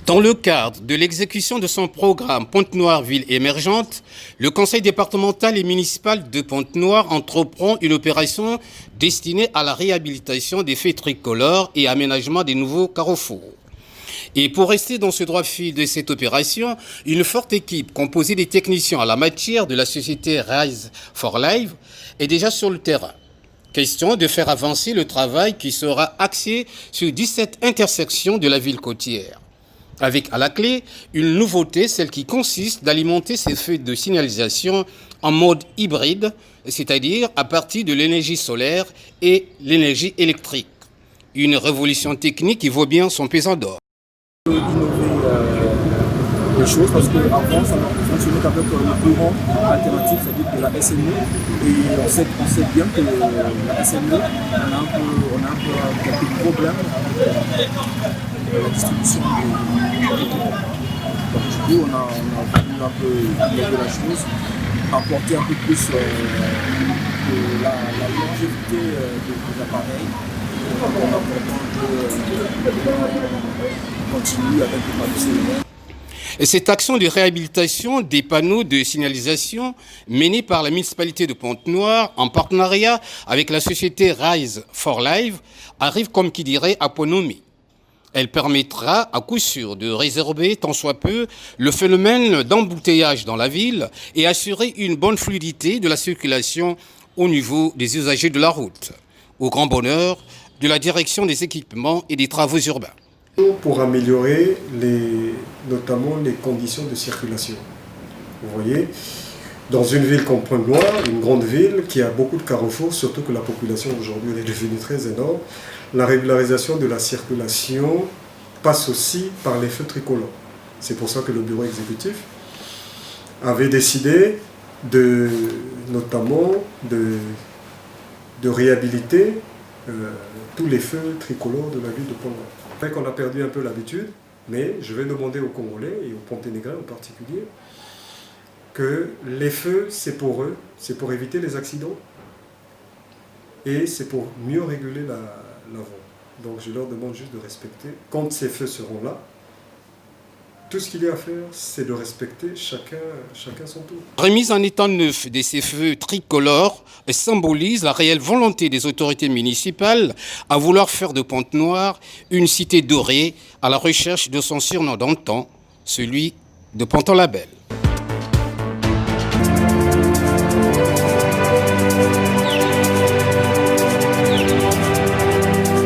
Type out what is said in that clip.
Dans le cadre de l'exécution de son programme Pointe-Noire Ville émergente, le conseil départemental et municipal de Pointe-Noire entreprend une opération destinée à la réhabilitation des feux tricolores et aménagement des nouveaux carrefours. Et pour rester dans ce droit fil de cette opération, une forte équipe composée des techniciens à la matière de la société Rise for Life est déjà sur le terrain. Question de faire avancer le travail qui sera axé sur 17 intersections de la ville côtière. Avec à la clé une nouveauté, celle qui consiste d'alimenter ces feux de signalisation en mode hybride, c'est-à-dire à partir de l'énergie solaire et l'énergie électrique. Une révolution technique qui vaut bien son pesant d'or. Les choses parce qu'avant ça fonctionnait avec le courant alternatif, c'est-à-dire de la SNE, et on sait bien que la SNE, on a un peu quelques problèmes avec la distribution des courants. Donc du coup on a voulu un peu innover la chose, apporter un peu plus la longévité des appareils, on continue avec le panneau solaire. Et cette action de réhabilitation des panneaux de signalisation menée par la municipalité de Pointe-Noire en partenariat avec la société Rise for Life arrive comme qui dirait à point nommé. Elle permettra à coup sûr de résorber tant soit peu le phénomène d'embouteillage dans la ville et assurer une bonne fluidité de la circulation au niveau des usagers de la route, au grand bonheur de la direction des équipements et des travaux urbains. Pour améliorer notamment les conditions de circulation. Vous voyez, dans une ville comme Pointe-Noire, une grande ville qui a beaucoup de carrefours, surtout que la population aujourd'hui est devenue très énorme, la régularisation de la circulation passe aussi par les feux tricolores. C'est pour ça que le bureau exécutif avait décidé notamment de réhabiliter tous les feux tricolores de la ville de Pointe-Noire. C'est vrai qu'on a perdu un peu l'habitude, mais je vais demander aux Congolais et aux Ponténégrins en particulier que les feux, c'est pour eux, c'est pour éviter les accidents et c'est pour mieux réguler la voie. Donc je leur demande juste de respecter, quand ces feux seront là, tout ce qu'il y a à faire, c'est de respecter chacun son tour. Remise en état neuf de ces feux tricolores symbolise la réelle volonté des autorités municipales à vouloir faire de Pointe-Noire une cité dorée à la recherche de son surnom d'antan, celui de Ponton-Label.